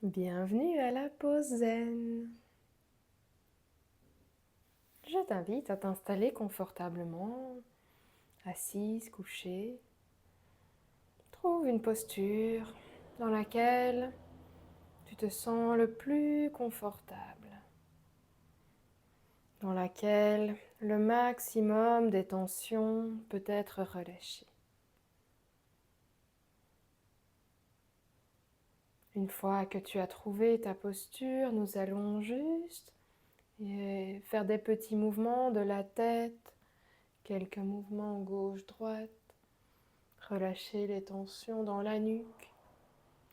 Bienvenue à la pause zen. Je t'invite à t'installer confortablement, assise, couchée. Trouve une posture dans laquelle tu te sens le plus confortable, dans laquelle le maximum des tensions peut être relâché. Une fois que tu as trouvé ta posture, nous allons juste faire des petits mouvements de la tête, quelques mouvements gauche-droite. Relâchez les tensions dans la nuque.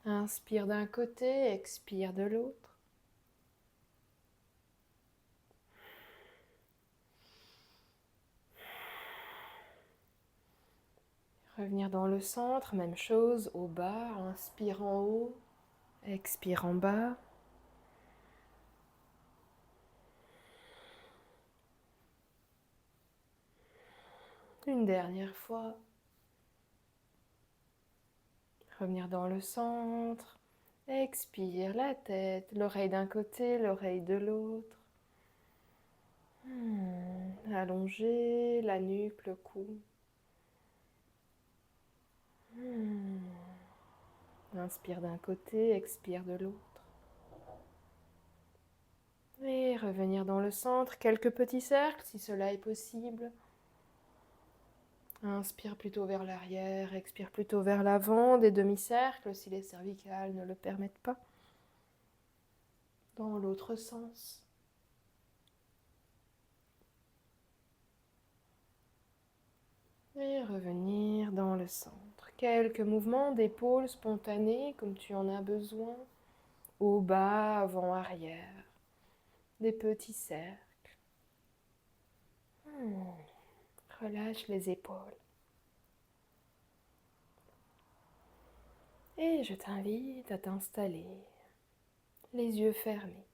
Inspire d'un côté, expire de l'autre. Revenir dans le centre, même chose, au bas. Inspire en haut, expire en bas. Une dernière fois. Revenir dans le centre. Expire la tête, l'oreille d'un côté, l'oreille de l'autre. Allonger la nuque, le cou. Inspire d'un côté, expire de l'autre. Et revenir dans le centre, quelques petits cercles si cela est possible. Inspire plutôt vers l'arrière, expire plutôt vers l'avant, des demi-cercles si les cervicales ne le permettent pas. Dans l'autre sens. Et revenir dans le centre. Quelques mouvements d'épaule spontanés comme tu en as besoin. Au bas, avant, arrière. Des petits cercles. Relâche les épaules. Et je t'invite à t'installer, les yeux fermés.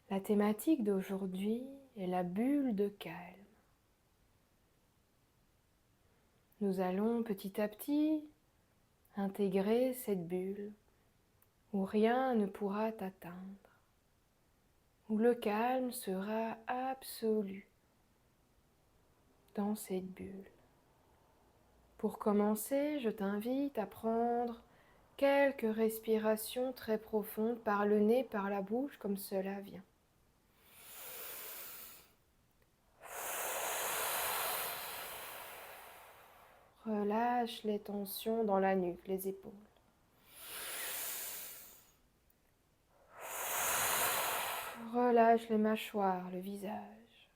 La thématique d'aujourd'hui est la bulle de calme. Nous allons petit à petit intégrer cette bulle où rien ne pourra t'atteindre, où le calme sera absolu dans cette bulle. Pour commencer, je t'invite à prendre quelques respirations très profondes par le nez, par la bouche, comme cela vient. Relâche les tensions dans la nuque, les épaules. Relâche les mâchoires, le visage.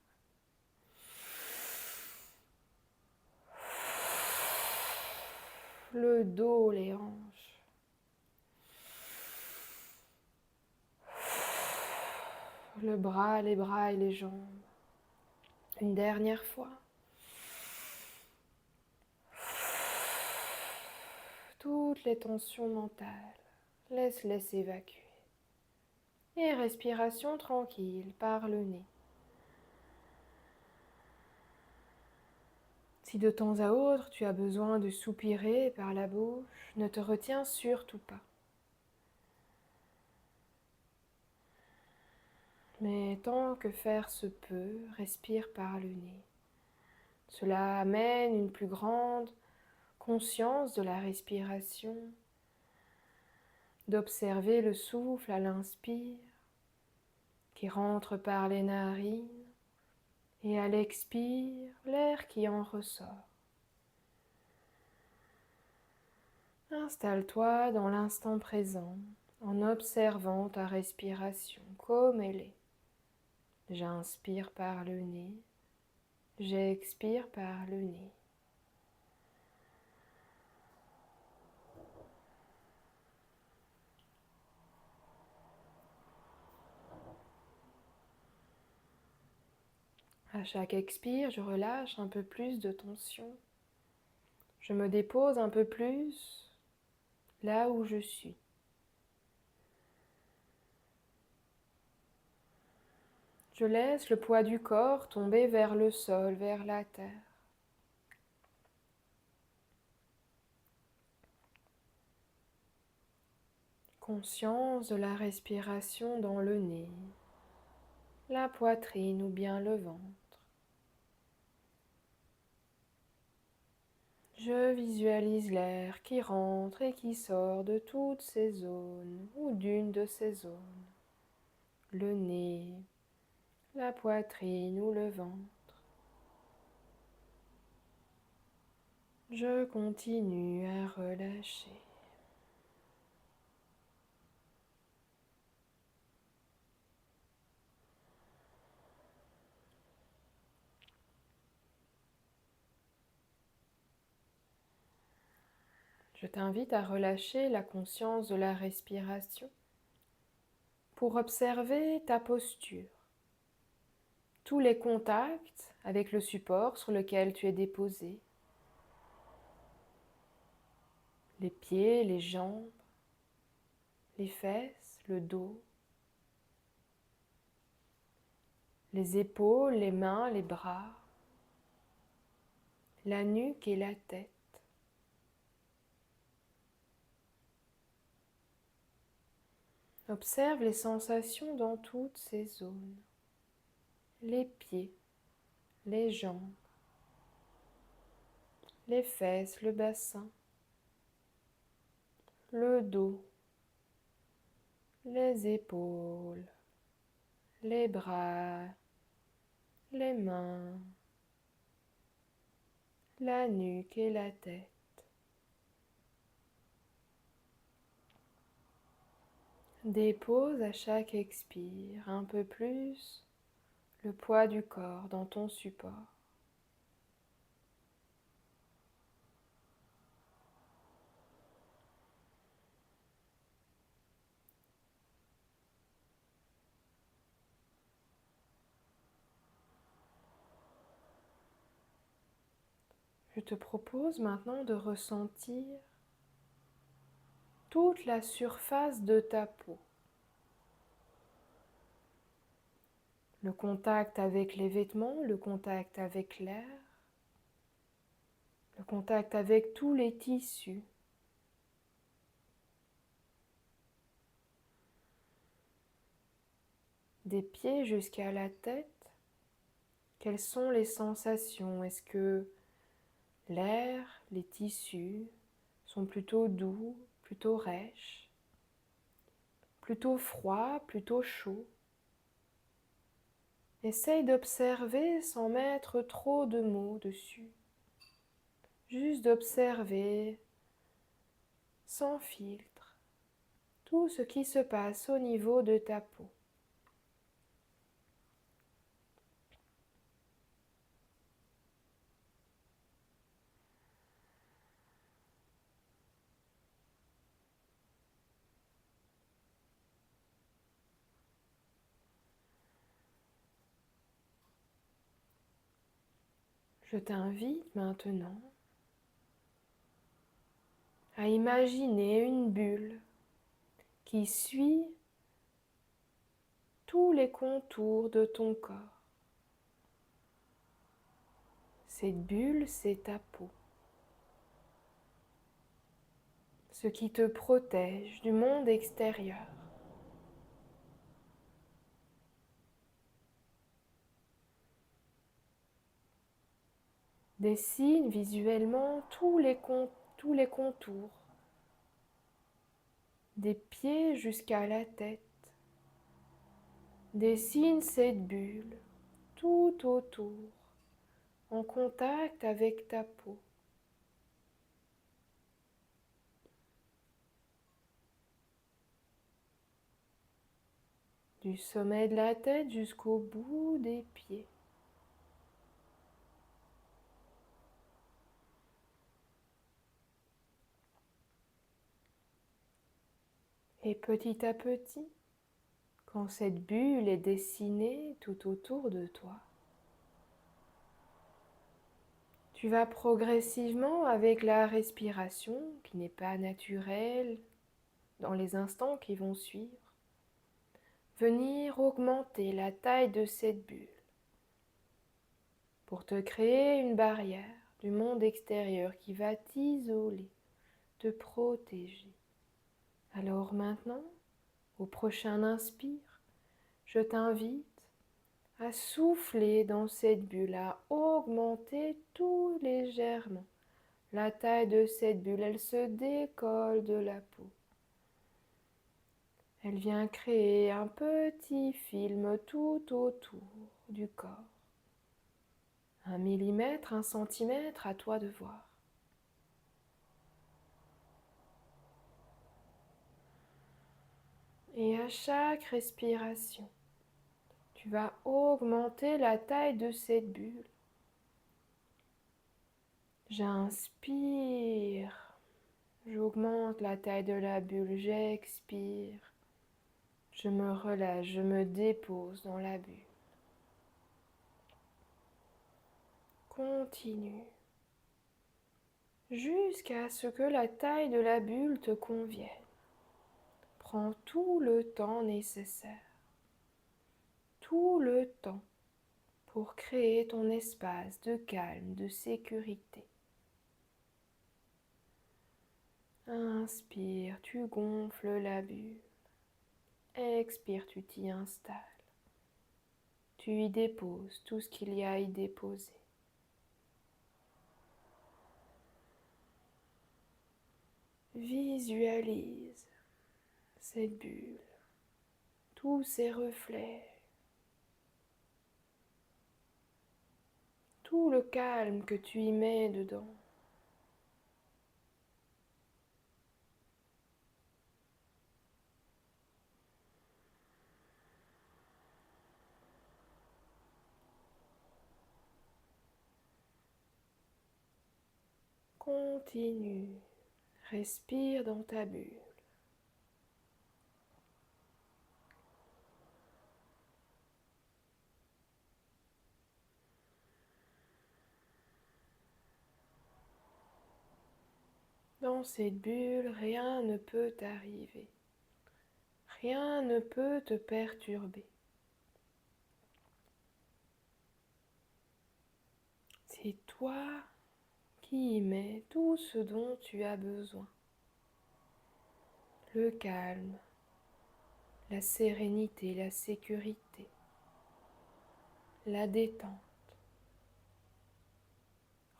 Le dos, les hanches. Le bras, les bras et les jambes. Une dernière fois. Toutes les tensions mentales, laisse-les s'évacuer. Et respiration tranquille par le nez. Si de temps à autre tu as besoin de soupirer par la bouche, ne te retiens surtout pas. Mais tant que faire se peut, respire par le nez. Cela amène une plus grande conscience de la respiration, d'observer le souffle à l'inspire qui rentre par les narines et à l'expire, l'air qui en ressort. Installe-toi dans l'instant présent en observant ta respiration comme elle est. J'inspire par le nez, j'expire par le nez. À chaque expire, je relâche un peu plus de tension. Je me dépose un peu plus là où je suis. Je laisse le poids du corps tomber vers le sol, vers la terre. Conscience de la respiration dans le nez, la poitrine ou bien le ventre. Je visualise l'air qui rentre et qui sort de toutes ces zones ou d'une de ces zones. Le nez, la poitrine ou le ventre. Je continue à relâcher. Je t'invite à relâcher la conscience de la respiration pour observer ta posture, tous les contacts avec le support sur lequel tu es déposé, les pieds, les jambes, les fesses, le dos, les épaules, les mains, les bras, la nuque et la tête. Observe les sensations dans toutes ces zones, les pieds, les jambes, les fesses, le bassin, le dos, les épaules, les bras, les mains, la nuque et la tête. Dépose à chaque expire un peu plus le poids du corps dans ton support. Je te propose maintenant de ressentir toute la surface de ta peau. Le contact avec les vêtements, le contact avec l'air, le contact avec tous les tissus. Des pieds jusqu'à la tête, quelles sont les sensations? Est-ce que l'air, les tissus sont plutôt doux, plutôt rêches, plutôt froids, plutôt chauds? Essaye d'observer sans mettre trop de mots dessus. Juste d'observer, sans filtre, tout ce qui se passe au niveau de ta peau. Je t'invite maintenant à imaginer une bulle qui suit tous les contours de ton corps. Cette bulle, c'est ta peau. Ce qui te protège du monde extérieur. Dessine visuellement tous les contours, des pieds jusqu'à la tête. Dessine cette bulle tout autour, en contact avec ta peau. Du sommet de la tête jusqu'au bout des pieds. Et petit à petit, quand cette bulle est dessinée tout autour de toi, tu vas progressivement, avec la respiration qui n'est pas naturelle dans les instants qui vont suivre, venir augmenter la taille de cette bulle pour te créer une barrière du monde extérieur qui va t'isoler, te protéger. Alors maintenant, au prochain inspire, je t'invite à souffler dans cette bulle, à augmenter tout légèrement la taille de cette bulle. Elle se décolle de la peau. Elle vient créer un petit film tout autour du corps. 1 millimètre, 1 centimètre, à toi de voir. Et à chaque respiration, tu vas augmenter la taille de cette bulle. J'inspire, j'augmente la taille de la bulle, j'expire, je me relâche, je me dépose dans la bulle. Continue jusqu'à ce que la taille de la bulle te convienne. Prends tout le temps nécessaire, tout le temps pour créer ton espace de calme, de sécurité. Inspire, tu gonfles la bulle. Expire, tu t'y installes. Tu y déposes tout ce qu'il y a à y déposer. Visualise cette bulle, tous ces reflets, tout le calme que tu y mets dedans. Continue, respire dans ta bulle. Dans cette bulle, rien ne peut t'arriver. Rien ne peut te perturber. C'est toi qui y mets tout ce dont tu as besoin. Le calme, la sérénité, la sécurité, la détente.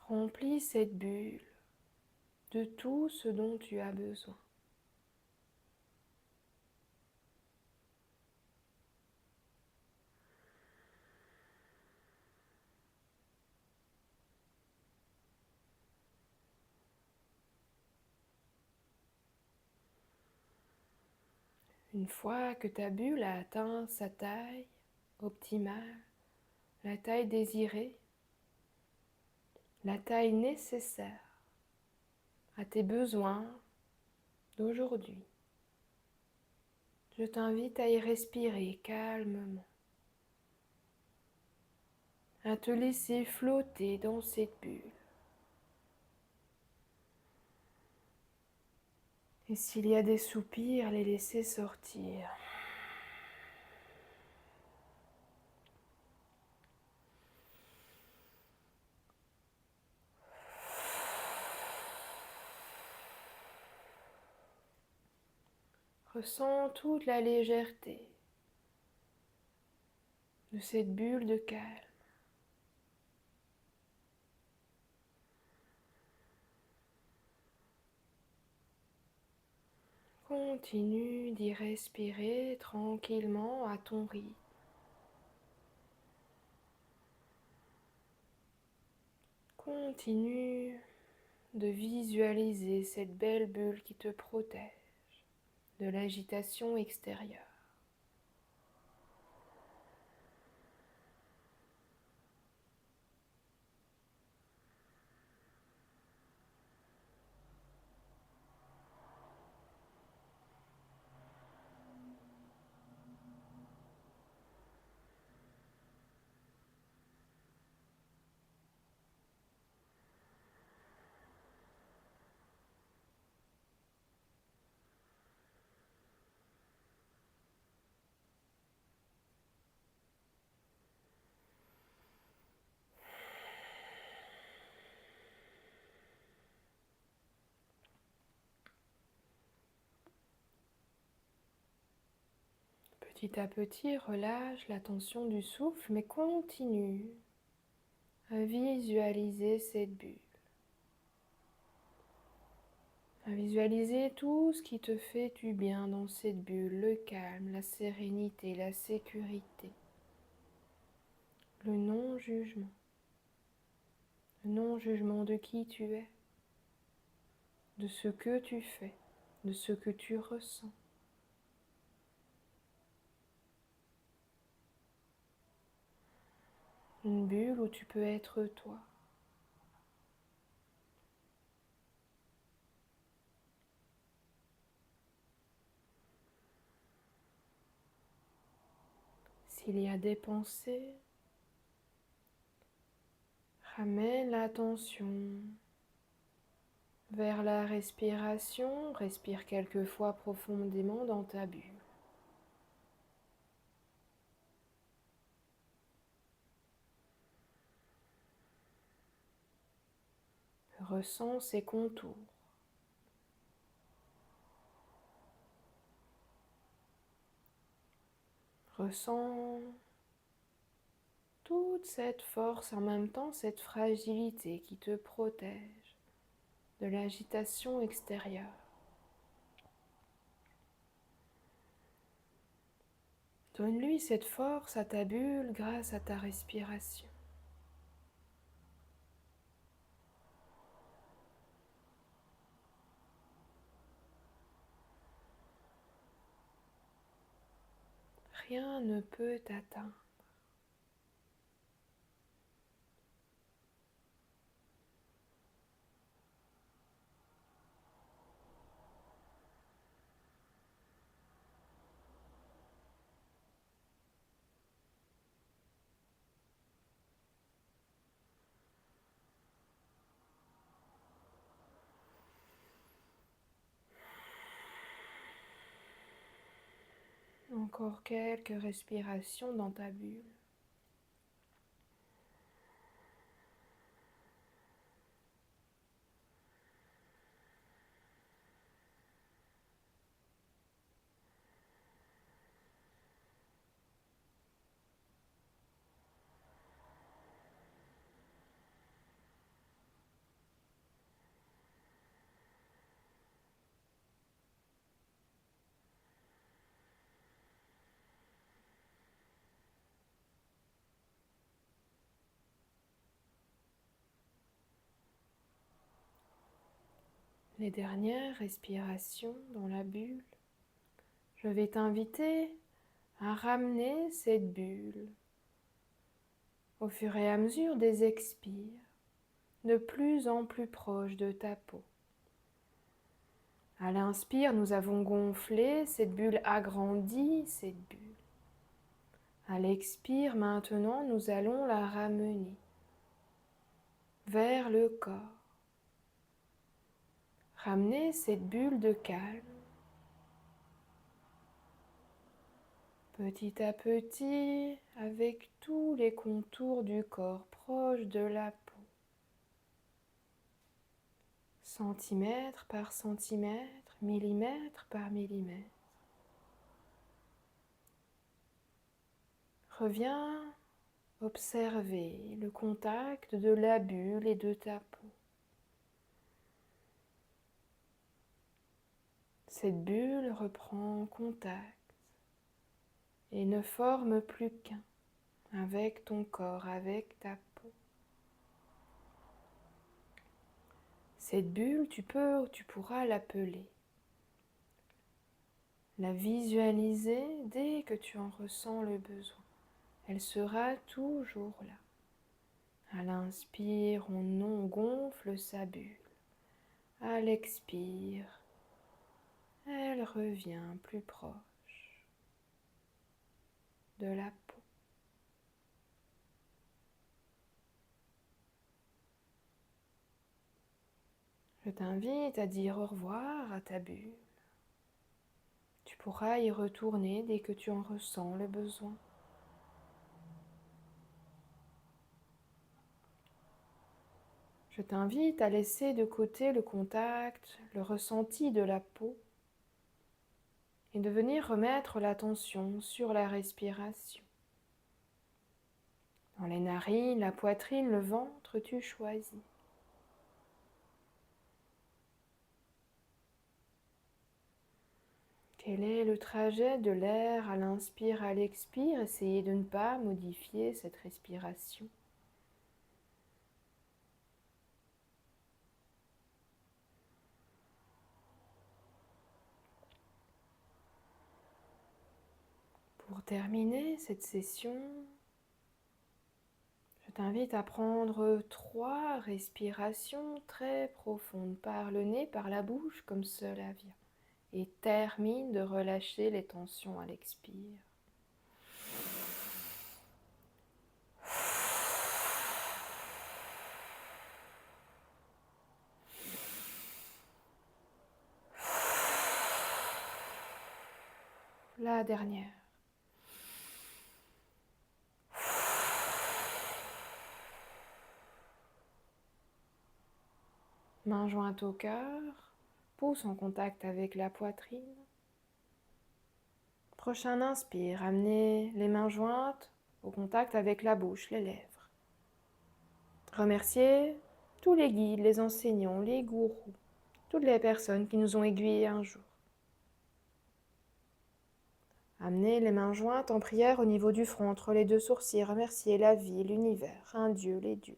Remplis cette bulle de tout ce dont tu as besoin. Une fois que ta bulle a atteint sa taille optimale, la taille désirée, la taille nécessaire à tes besoins d'aujourd'hui, je t'invite à y respirer calmement, à te laisser flotter dans cette bulle. Et s'il y a des soupirs, les laisser sortir. Ressens toute la légèreté de cette bulle de calme. Continue d'y respirer tranquillement à ton rythme. Continue de visualiser cette belle bulle qui te protège de l'agitation extérieure. Petit à petit, relâche la tension du souffle, mais continue à visualiser cette bulle. À visualiser tout ce qui te fait du bien dans cette bulle, le calme, la sérénité, la sécurité, le non-jugement. Le non-jugement de qui tu es, de ce que tu fais, de ce que tu ressens. Une bulle où tu peux être toi. S'il y a des pensées, ramène l'attention vers la respiration. Respire quelques fois profondément dans ta bulle. Ressens ses contours. Ressens toute cette force, en même temps cette fragilité qui te protège de l'agitation extérieure. Donne-lui cette force à ta bulle grâce à ta respiration. Rien ne peut t'atteindre. Encore quelques respirations dans ta bulle. Les dernières respirations dans la bulle, je vais t'inviter à ramener cette bulle au fur et à mesure des expires, de plus en plus proche de ta peau. À l'inspire, nous avons gonflé, cette bulle agrandie, cette bulle. À l'expire, maintenant, nous allons la ramener vers le corps. Ramener cette bulle de calme. Petit à petit, avec tous les contours du corps proches de la peau. Centimètre par centimètre, millimètre par millimètre. Reviens observer le contact de la bulle et de ta peau. Cette bulle reprend contact et ne forme plus qu'un avec ton corps, avec ta peau. Cette bulle, tu pourras l'appeler, la visualiser dès que tu en ressens le besoin. Elle sera toujours là. À l'inspire, on gonfle sa bulle. À l'expire, elle revient plus proche de la peau. Je t'invite à dire au revoir à ta bulle. Tu pourras y retourner dès que tu en ressens le besoin. Je t'invite à laisser de côté le contact, le ressenti de la peau et de venir remettre l'attention sur la respiration. Dans les narines, la poitrine, le ventre, tu choisis. Quel est le trajet de l'air à l'inspire, à l'expire? Essayez de ne pas modifier cette respiration. Pour terminer cette session, je t'invite à prendre 3 respirations très profondes par le nez, par la bouche, comme cela vient. Et termine de relâcher les tensions à l'expire. La dernière. Main jointe au cœur, pouce en contact avec la poitrine. Prochain inspire, amenez les mains jointes au contact avec la bouche, les lèvres. Remerciez tous les guides, les enseignants, les gourous, toutes les personnes qui nous ont aiguillés un jour. Amenez les mains jointes en prière au niveau du front, entre les 2 sourcils. Remerciez la vie, l'univers, un Dieu, les dieux.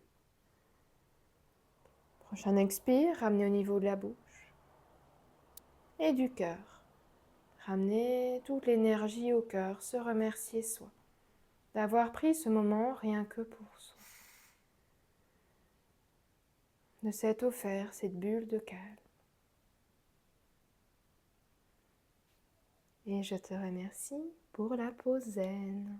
Prochain expire, ramenez au niveau de la bouche et du cœur. Ramenez toute l'énergie au cœur, se remercier soi, d'avoir pris ce moment rien que pour soi, de s'être offert cette bulle de calme. Et je te remercie pour la pause zen.